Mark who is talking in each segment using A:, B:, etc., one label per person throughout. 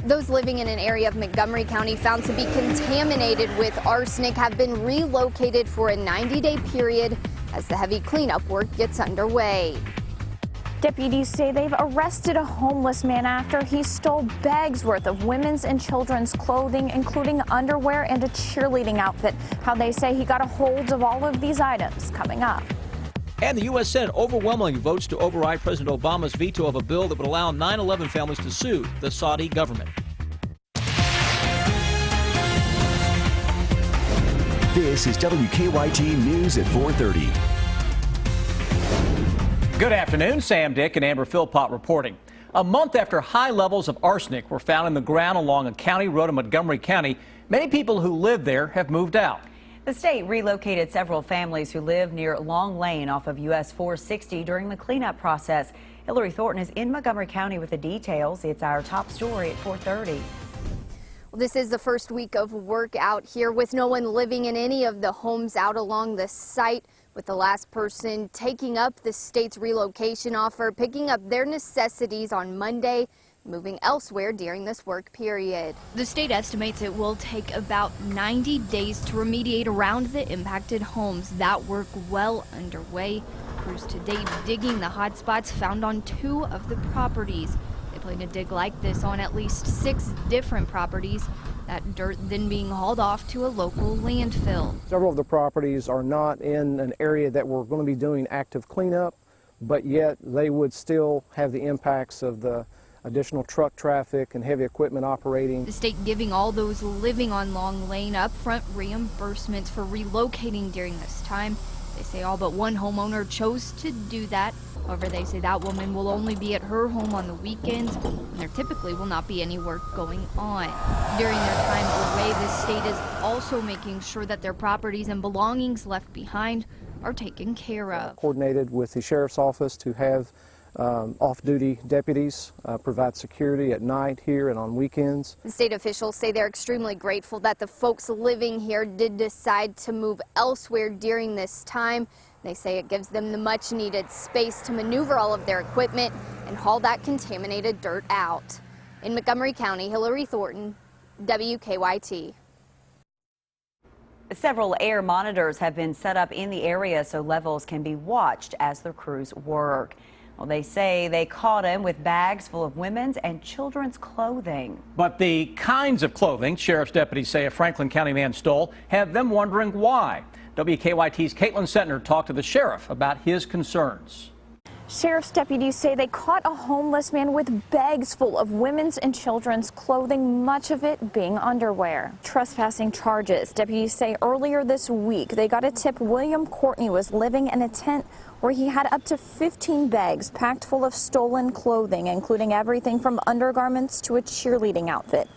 A: Those living in an area of Montgomery County found to be contaminated with arsenic have been relocated for a 90-day period as the heavy cleanup work gets underway.
B: Deputies say they've arrested a homeless man after he stole bags worth of women's and children's clothing, including underwear and a cheerleading outfit. How they say he got a hold of all of these items coming up.
C: And the U.S. Senate overwhelmingly votes to override President Obama's veto of a bill that would allow 9/11 families to sue the Saudi government.
D: This is WKYT News at 4:30.
C: Good afternoon. Sam Dick and Amber Philpott reporting. A month after high levels of arsenic were found in the ground along a county road in Montgomery County, many people who live there have moved out.
E: The state relocated several families who live near Long Lane off of US 460 during the cleanup process. Hillary Thornton is in Montgomery County with the details. It's our top story at 4:30.
A: Well, this is the first week of work out here with no one living in any of the homes out along the site, with the last person taking up the state's relocation offer, picking up their necessities on Monday, moving elsewhere during this work period. The state estimates it will take about 90 days to remediate around the impacted homes. That work well underway. Crews today digging the hot spots found on 2 of the properties. They plan to dig like this on at least 6 different properties. That dirt then being hauled off to a local landfill.
F: Several of the properties are not in an area that we're going to be doing active cleanup, but yet they would still have the impacts of the additional truck traffic and heavy equipment operating.
A: The state giving all those living on Long Lane upfront reimbursements for relocating during this time. They say all but one homeowner chose to do that. However, they say that woman will only be at her home on the weekends, and there typically will not be any work going on. During their time away, the state is also making sure that their properties and belongings left behind are taken care of.
F: Coordinated with the sheriff's office to have off-duty deputies provide security at night here and on weekends.
A: The state officials say they're extremely grateful that the folks living here did decide to move elsewhere during this time. They say it gives them the much-needed space to maneuver all of their equipment and haul that contaminated dirt out. In Montgomery County, Hillary Thornton, WKYT.
E: Several air monitors have been set up in the area so levels can be watched as the crews work. Well, they say they caught him with bags full of women's and children's clothing.
C: But the kinds of clothing sheriff's deputies say a Franklin County man stole have them wondering why. WKYT's Caitlin Sentner talked to the sheriff about his concerns.
B: Sheriff's deputies say they caught a homeless man with bags full of women's and children's clothing, much of it being underwear. Trespassing charges. Deputies say earlier this week they got a tip William Courtney was living in a tent where he had up to 15 bags packed full of stolen clothing, including everything from undergarments to a cheerleading outfit.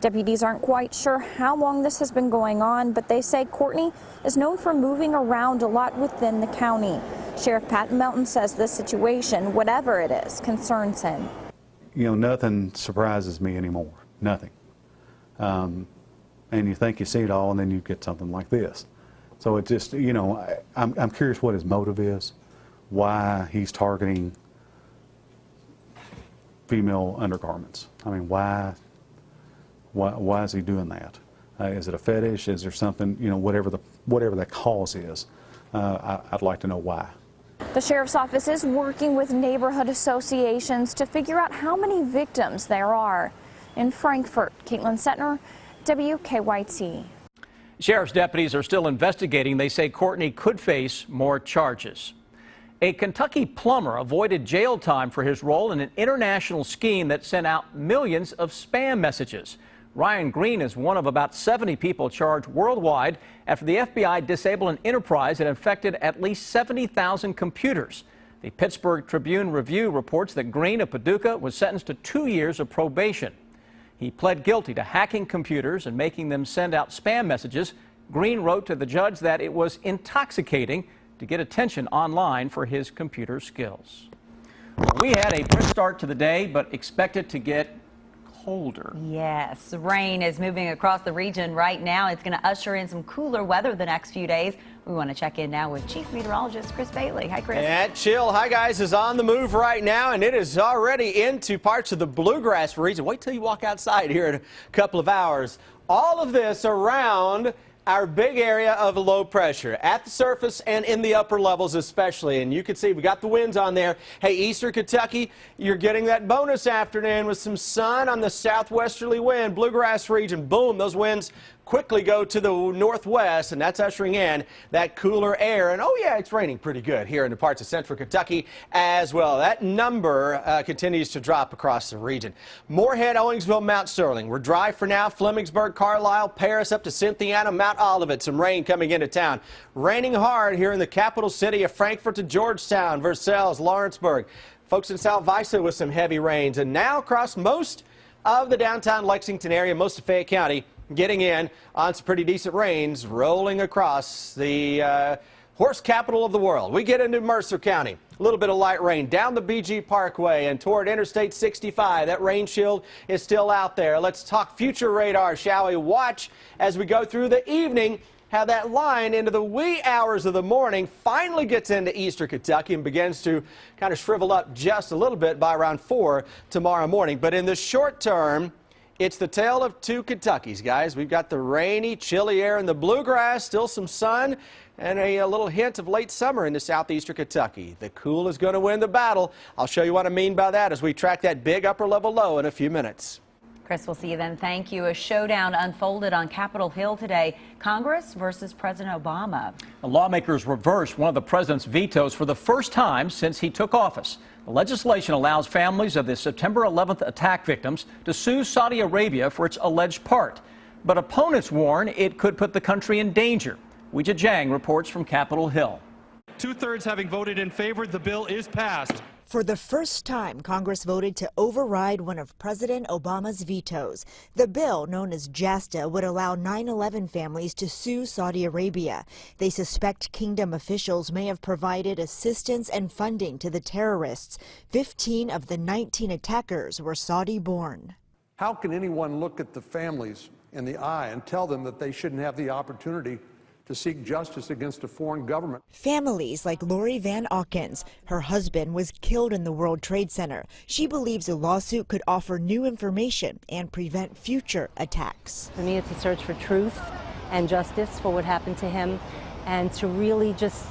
B: Deputies aren't quite sure how long this has been going on, but they say Courtney is known for moving around a lot within the county. Sheriff Pat Melton says this situation, whatever it is, concerns him.
G: You know, nothing surprises me anymore. Nothing. And you think you see it all, and then you get something like this. So it just, you know, I'm curious what his motive is, why he's targeting female undergarments. I mean, why is he doing that? Is it a fetish? Is there something, you know, whatever the cause is? I'd like to know why.
B: The sheriff's office is working with neighborhood associations to figure out how many victims there are. In Frankfort, Caitlin Sentner, WKYT.
C: Sheriff's deputies are still investigating. They say Courtney could face more charges. A Kentucky plumber avoided jail time for his role in an international scheme that sent out millions of spam messages. Ryan Green is one of about 70 people charged worldwide after the FBI disabled an enterprise that infected at least 70,000 computers. The Pittsburgh Tribune Review reports that Green of Paducah was sentenced to 2 years of probation. He pled guilty to hacking computers and making them send out spam messages. Green wrote to the judge that it was intoxicating to get attention online for his computer skills. We had a brisk start to the day, but expect it to get colder.
E: Yes, rain is moving across the region right now. It's going to usher in some cooler weather the next few days. We want to check in now with Chief Meteorologist Chris Bailey. Hi, Chris.
H: That chill, hi guys, is on the move right now, and it is already into parts of the bluegrass region. Wait till you walk outside here in a couple of hours. All of this around our big area of low pressure at the surface and in the upper levels especially. And you can see we got the winds on there. Hey, Eastern Kentucky, you're getting that bonus afternoon with some sun on the southwesterly wind. Bluegrass region, boom, those winds quickly go to the northwest, and that's ushering in that cooler air. And oh yeah, it's raining pretty good here in the parts of central Kentucky as well. That number continues to drop across the region. Moorhead, Owensville, Mount Sterling. We're dry for now. Flemingburg, Carlisle, Paris up to Cynthiana, Mount Olivet. Some rain coming into town. Raining hard here in the capital city of Frankfort to Georgetown, Versailles, Lawrenceburg. Folks in South Visa with some heavy rains. And now across most of the downtown Lexington area, most of Fayette County, getting in on some pretty decent rains rolling across the horse capital of the world. We get into Mercer County. A little bit of light rain down the BG Parkway and toward Interstate 65. That rain shield is still out there. Let's talk future radar, shall we? Watch as we go through the evening how that line into the wee hours of the morning finally gets into eastern Kentucky and begins to kind of shrivel up just a little bit by around 4 tomorrow morning. But in the short term, it's the tale of two Kentuckys, guys. We've got the rainy, chilly air in the bluegrass, still some sun, and a little hint of late summer into southeastern Kentucky. The cool is going to win the battle. I'll show you what I mean by that as we track that big upper level low in a few minutes.
E: Chris, we'll see you then. Thank you. A showdown unfolded on Capitol Hill today. Congress versus President Obama.
C: The lawmakers reversed one of the president's vetoes for the first time since he took office. The legislation allows families of the September 11th attack victims to sue Saudi Arabia for its alleged part. But opponents warn it could put the country in danger. Weijia Jiang reports from Capitol Hill.
I: 2/3 having voted in favor, the bill is passed.
J: For the first time, Congress voted to override one of President Obama's vetoes. The bill, known as JASTA, would allow 9/11 families to sue Saudi Arabia. They suspect kingdom officials may have provided assistance and funding to the terrorists. 15 of the 19 attackers were Saudi-born.
K: How can anyone look at the families in the eye and tell them that they shouldn't have the opportunity to seek justice against a foreign government?
J: Families like Lori Van Auckens. Her husband was killed in the World Trade Center. She believes a lawsuit could offer new information and prevent future attacks.
L: For me, it's a search for truth and justice for what happened to him, and to really just,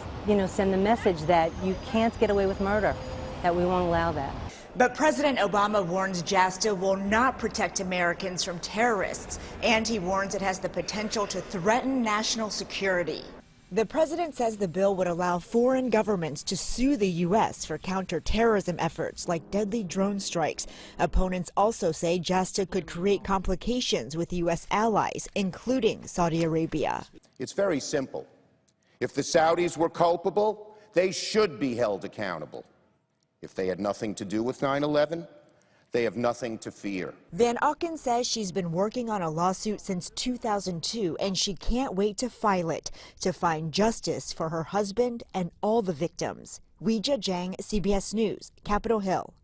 L: send the message that you can't get away with murder, that we won't allow that.
J: But President Obama warns JASTA will not protect Americans from terrorists, and he warns it has the potential to threaten national security. The president says the bill would allow foreign governments to sue the U.S. for counterterrorism efforts like deadly drone strikes. Opponents also say JASTA could create complications with U.S. allies, including Saudi Arabia.
M: It's very simple. If the Saudis were culpable, they should be held accountable. If they had nothing to do with 9/11, they have nothing to fear.
J: Van Auken says she's been working on a lawsuit since 2002, and she can't wait to file it to find justice for her husband and all the victims. Weijia Jiang, CBS News, Capitol Hill.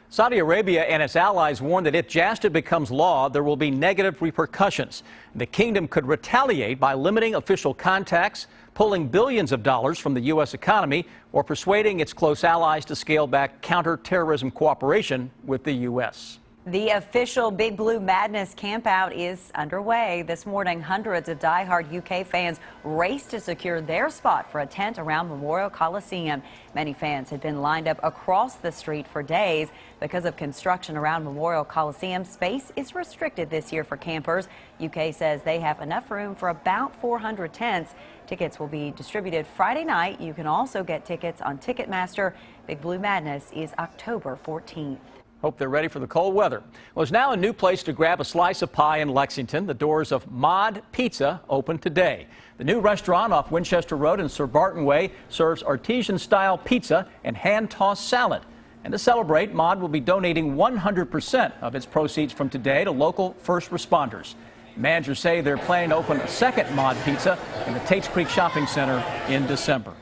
C: Saudi Arabia and its allies warn that if JASTA becomes law, there will be negative repercussions. The kingdom could retaliate by limiting official contacts, pulling billions of dollars from the U.S. economy, or persuading its close allies to scale back counterterrorism cooperation with the U.S.
E: The official Big Blue Madness campout is underway. This morning, hundreds of diehard UK fans raced to secure their spot for a tent around Memorial Coliseum. Many fans had been lined up across the street for days. Because of construction around Memorial Coliseum, space is restricted this year for campers. UK says they have enough room for about 400 tents. Tickets will be distributed Friday night. You can also get tickets on Ticketmaster. Big Blue Madness is October 14th.
C: Hope they're ready for the cold weather. Well, there's now a new place to grab a slice of pie in Lexington. The doors of Mod Pizza open today. The new restaurant off Winchester Road and Sir Barton Way serves artisan-style pizza and hand-tossed salad. And to celebrate, Mod will be donating 100% of its proceeds from today to local first responders. Managers say they're planning to open a second Mod Pizza in the Tates Creek Shopping Center in December.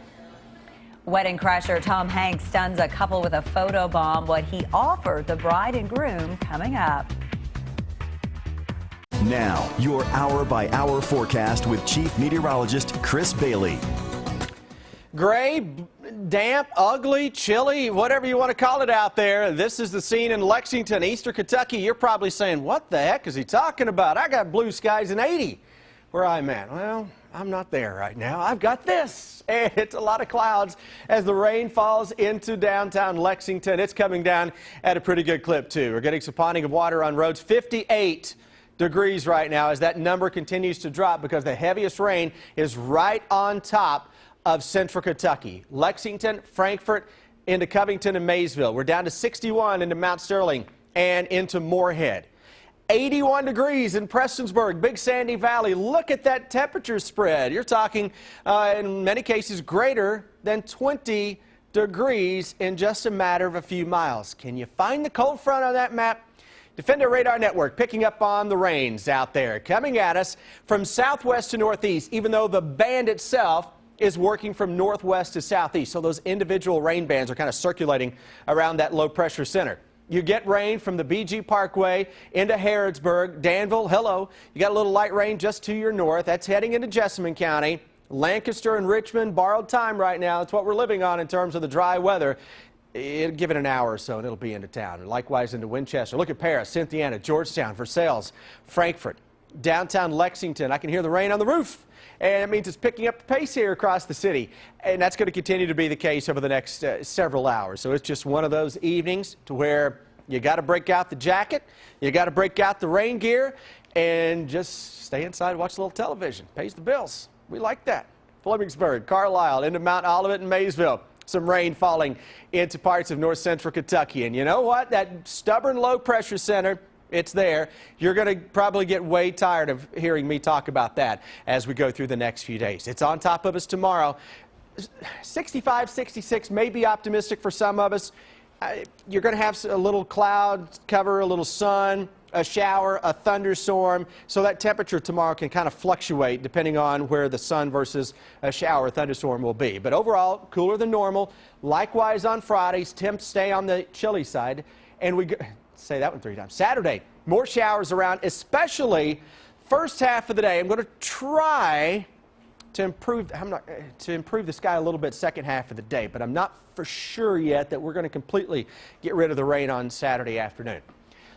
E: Wedding crasher Tom Hanks stuns a couple with a photo bomb. What he offered the bride and groom coming up.
D: Now, your hour-by-hour forecast with Chief Meteorologist Chris Bailey.
H: Gray, damp, ugly, chilly, whatever you want to call it out there. This is the scene in Lexington, Eastern Kentucky. You're probably saying, what the heck is he talking about? I got blue skies and 80 where I'm at. Well, I'm not there right now. I've got this, and it's a lot of clouds as the rain falls into downtown Lexington. It's coming down at a pretty good clip, too. We're getting some ponding of water on roads. 58 degrees right now as that number continues to drop because the heaviest rain is right on top of central Kentucky. Lexington, Frankfort, into Covington and Maysville. We're down to 61 into Mount Sterling and into Moorhead. 81 degrees in Prestonsburg, Big Sandy Valley. Look at that temperature spread. You're talking, in many cases, greater than 20 degrees in just a matter of a few miles. Can you find the cold front on that map? Defender Radar Network picking up on the rains out there, coming at us from southwest to northeast, even though the band itself is working from northwest to southeast. So those individual rain bands are kind of circulating around that low pressure center. You get rain from the BG Parkway into Harrodsburg, Danville, hello. You got a little light rain just to your north. That's heading into Jessamine County. Lancaster and Richmond, borrowed time right now. That's what we're living on in terms of the dry weather. Give it an hour or so and it'll be into town. Likewise into Winchester. Look at Paris, Cynthiana, Georgetown, Versailles, Frankfort, downtown Lexington. I can hear the rain on the roof. And it means it's picking up the pace here across the city. And that's going to continue to be the case over the next several hours. So it's just one of those evenings to where you got to break out the jacket, you got to break out the rain gear, and just stay inside and watch a little television. Pays the bills. We like that. Flemingsburg, Carlisle, into Mount Olivet and Maysville. Some rain falling into parts of north central Kentucky. And you know what? That stubborn low pressure center, it's there. You're going to probably get way tired of hearing me talk about that as we go through the next few days. It's on top of us tomorrow. 65, 66 may be optimistic for some of us. You're going to have a little cloud cover, a little sun, a shower, a thunderstorm. So that temperature tomorrow can kind of fluctuate depending on where the sun versus a shower or thunderstorm will be. But overall, cooler than normal. Likewise on Fridays, temps stay on the chilly side. And we say that one 3 times. Saturday, more showers around, especially first half of the day. I'm going to try to improve the sky a little bit second half of the day, but I'm not for sure yet that we're going to completely get rid of the rain on Saturday afternoon.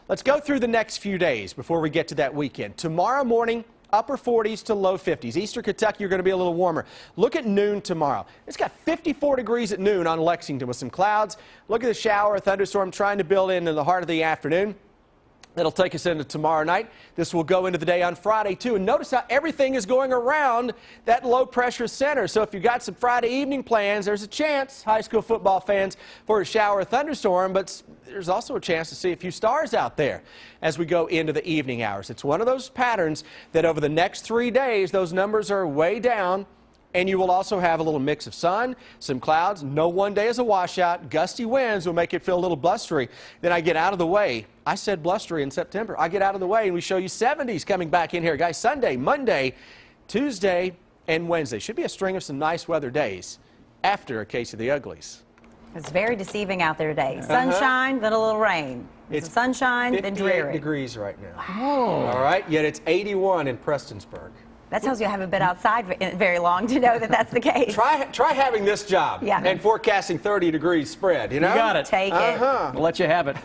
H: Let's go through the next few days before we get to that weekend. Tomorrow morning, upper 40s to low 50s. Eastern Kentucky, you're going to be a little warmer. Look at noon tomorrow. It's got 54 degrees at noon on Lexington with some clouds. Look at the shower, thunderstorm trying to build in the heart of the afternoon. That'll take us into tomorrow night. This will go into the day on Friday, too. And notice how everything is going around that low-pressure center. So if you've got some Friday evening plans, there's a chance, high school football fans, for a shower or thunderstorm. But there's also a chance to see a few stars out there as we go into the evening hours. It's one of those patterns that over the next 3 days, those numbers are way down. And you will also have a little mix of sun, some clouds. No one day is a washout. Gusty winds will make it feel a little blustery. Then I get out of the way. I said blustery in September. I get out of the way and we show you 70s coming back in here. Guys, Sunday, Monday, Tuesday, and Wednesday. Should be a string of some nice weather days after a case of the uglies.
E: It's very deceiving out there today. Sunshine, then a little rain. It's sunshine, then dreary.
H: 58 degrees right now.
E: Oh.
H: All right, yet it's 81 in Prestonsburg.
E: That tells you I haven't been outside very long to know that that's the case.
H: Try having this job and forecasting 30 degrees spread, you know?
C: You got it.
E: Take it.
C: We'll let you have it.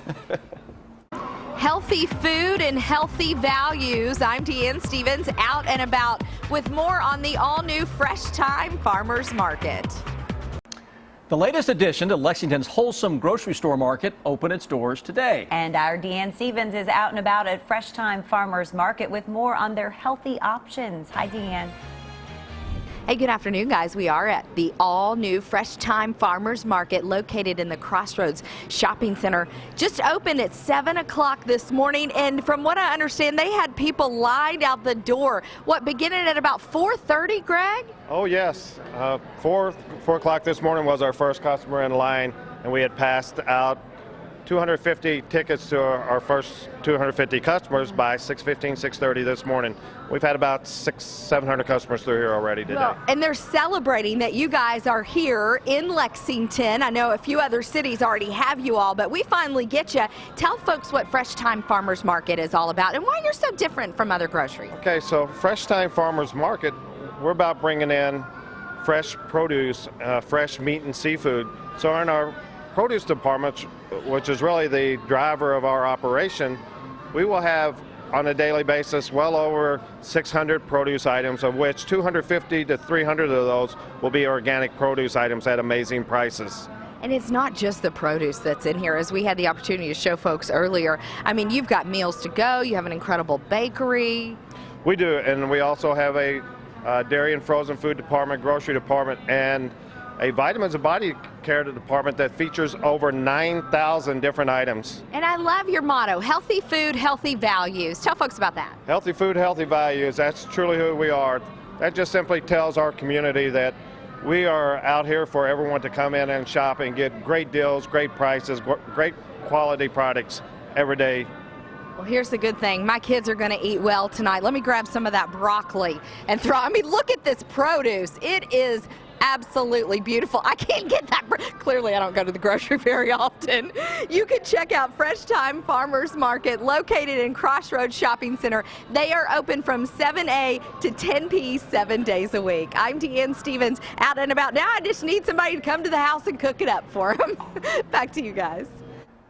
N: Healthy food and healthy values. I'm Deanne Stevens, out and about with more on the all-new Fresh Time Farmers Market.
C: The latest addition to Lexington's wholesome grocery store market opened its doors today.
E: And our Deanne Stevens is out and about at Fresh Time Farmers Market with more on their healthy options. Hi, Deanne.
N: Hey, good afternoon, guys. We are at the all-new Fresh Time Farmers Market located in the Crossroads Shopping Center. Just opened at 7 o'clock this morning, and from what I understand, they had people lined out the door. What, beginning at about 4:30, Greg?
O: Oh, yes. 4 o'clock this morning was our first customer in line, and we had passed out 250 tickets to our first 250 customers by 6:15, 6:30 this morning. We've had about 700 customers through here already today.
N: Well, and they're celebrating that you guys are here in Lexington. I know a few other cities already have you all, but we finally get you. Tell folks what Fresh Time Farmers Market is all about and why you're so different from other groceries.
O: Okay, so Fresh Time Farmers Market, we're about bringing in fresh produce, fresh meat and seafood. So in our produce department, which is really the driver of our operation, we will have on a daily basis well over 600 produce items, of which 250 to 300 of those will be organic produce items at amazing prices.
N: And it's not just the produce that's in here, as we had the opportunity to show folks earlier. I mean, you've got meals to go, you have an incredible bakery.
O: We do, and we also have a dairy and frozen food department, grocery department, and a vitamins and body care department that features over 9,000 different items.
N: And I love your motto, healthy food, healthy values. Tell folks about that.
O: Healthy food, healthy values, that's truly who we are. That just simply tells our community that we are out here for everyone to come in and shop and get great deals, great prices, great quality products every day.
N: Well, here's the good thing. My kids are going to eat well tonight. Let me grab some of that broccoli and throw. I mean, look at this produce. It is absolutely beautiful. I can't get that. Clearly, I don't go to the grocery very often. You can check out Fresh Time Farmers Market located in Crossroads Shopping Center. They are open from 7 to 10 p 7 days a week. I'm Deanne Stevens, out and about. Now I just need somebody to come to the house and cook it up for them. Back to you guys.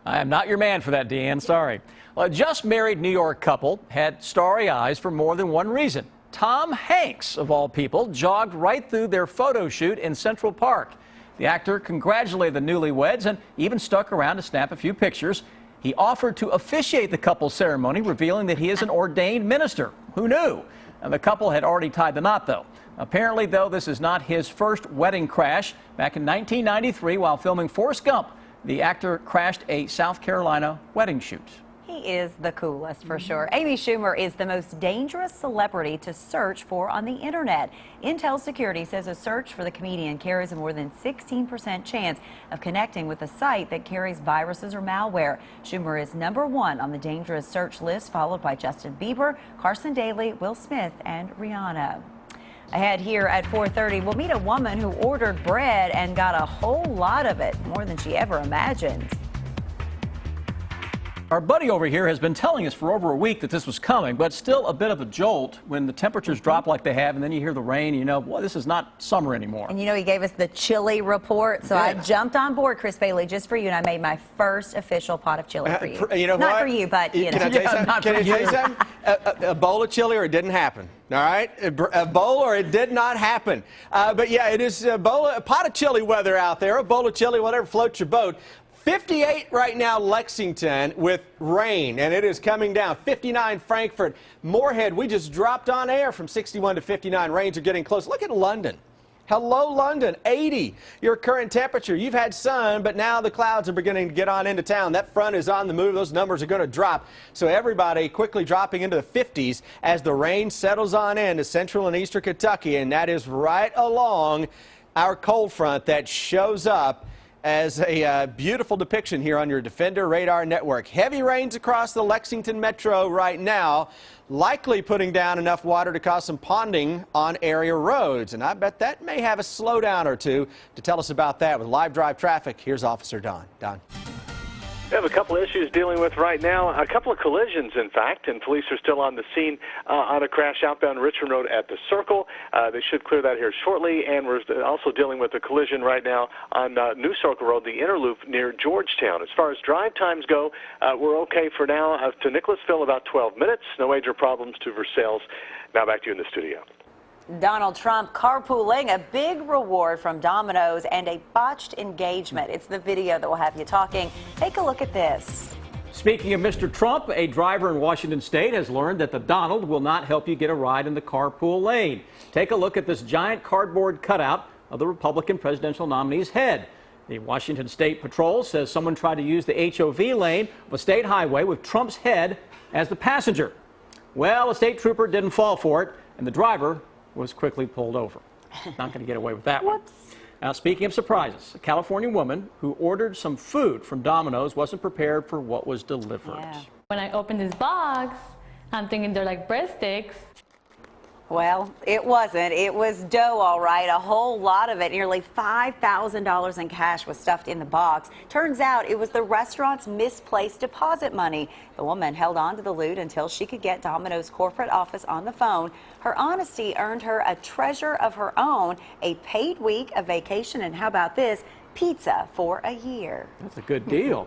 C: I am not your man for that, Deanne. Sorry. Well, a just married New York couple had starry eyes for more than one reason. Tom Hanks, of all people, jogged right through their photo shoot in Central Park. The actor congratulated the newlyweds and even stuck around to snap a few pictures. He offered to officiate the couple's ceremony, revealing that he is an ordained minister. Who knew? And the couple had already tied the knot, though. Apparently, though, this is not his first wedding crash. Back in 1993, while filming Forrest Gump, the actor crashed a South Carolina wedding shoot.
E: He is the coolest for sure. Amy Schumer is the most dangerous celebrity to search for on the internet. Intel Security says a search for the comedian carries a more than 16% chance of connecting with a site that carries viruses or malware. Schumer is #1 on the dangerous search list, followed by Justin Bieber, Carson Daly, Will Smith, and Rihanna. Ahead here at 4:30, we'll meet a woman who ordered bread and got a whole lot of it, more than she ever imagined.
C: Our buddy over here has been telling us for over a week that this was coming, but still a bit of a jolt when the temperatures drop like they have, and then you hear the rain, you know, boy, this is not summer anymore.
E: And you know, he gave us the chili report, so I jumped on board, Chris Bailey, just for you, and I made my first official pot of chili for you.
H: You know
E: not
H: what?
E: for you, but you know.
H: Can I tell you something? Can I tell you something? A bowl of chili, or it didn't happen. All right, a bowl, or it did not happen. But yeah, it is a pot of chili weather out there. A bowl of chili, whatever floats your boat. 58 right now, Lexington, with rain, and it is coming down. 59 Frankfort. Moorhead, we just dropped on air from 61 to 59. Rains are getting close. Look at London. Hello, London, 80. Your current temperature. You've had sun, but now the clouds are beginning to get on into town. That front is on the move. Those numbers are going to drop. So everybody quickly dropping into the 50s as the rain settles on into central and eastern Kentucky, and that is right along our cold front that shows up as a beautiful depiction here on your Defender Radar Network. Heavy rains across the Lexington Metro right now, likely putting down enough water to cause some ponding on area roads. And I bet that may have a slowdown or two. To tell us about that with live drive traffic, here's Officer Don. Don.
P: We have a couple of issues dealing with right now, a couple of collisions, in fact, and police are still on the scene on a crash outbound Richmond Road at the Circle. They should clear that here shortly, and we're also dealing with a collision right now on New Circle Road, the inner loop near Georgetown. As far as drive times go, we're okay for now. To Nicholasville, about 12 minutes. No major problems to Versailles. Now back to you in the studio.
E: Donald Trump carpooling, a big reward from Domino's, and a botched engagement. It's the video that will have you talking. Take a look at this.
C: Speaking of Mr. Trump, a driver in Washington State has learned that the Donald will not help you get a ride in the carpool lane. Take a look at this giant cardboard cutout of the Republican presidential nominee's head. The Washington State Patrol says someone tried to use the HOV lane of a state highway with Trump's head as the passenger. Well, a state trooper didn't fall for it, and the driver was quickly pulled over. Not going to get away with that one. Now, speaking of surprises, a California woman who ordered some food from Domino's wasn't prepared for what was delivered.
Q: Yeah. When I opened this box, I'm thinking they're like breadsticks.
E: Well, it wasn't. It was dough, all right. A whole lot of it, nearly $5,000 in cash, was stuffed in the box. Turns out it was the restaurant's misplaced deposit money. The woman held on to the loot until she could get Domino's corporate office on the phone. Her honesty earned her a treasure of her own, a paid week of vacation, and how about this? Pizza for a year.
C: That's a good deal.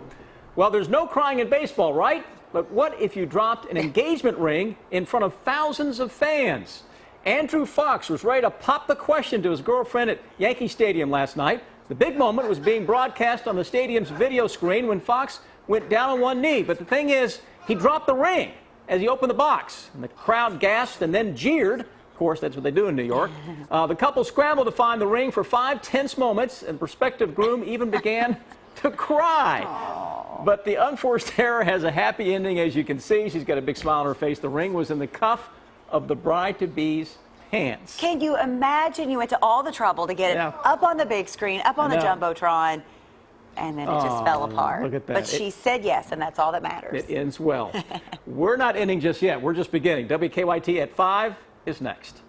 C: Well, there's no crying in baseball, right? But what if you dropped an engagement ring in front of thousands of fans? Andrew Fox was ready to pop the question to his girlfriend at Yankee Stadium last night. The big moment was being broadcast on the stadium's video screen when Fox went down on one knee. But the thing is, he dropped the ring as he opened the box. And the crowd gasped and then jeered. Of course, that's what they do in New York. The couple scrambled to find the ring for 5 tense moments, and the prospective groom even began to cry. Aww. But the unforced error has a happy ending, as you can see. She's got a big smile on her face. The ring was in the cuff of the bride-to-be's hands.
E: Can you imagine? You went to all the trouble to get it up on the big screen, up on the Jumbotron, and then it just fell apart.
C: Look at that.
E: But she said yes, and that's all that matters.
C: It ends well. We're not ending just yet. We're just beginning. WKYT at 5 is next.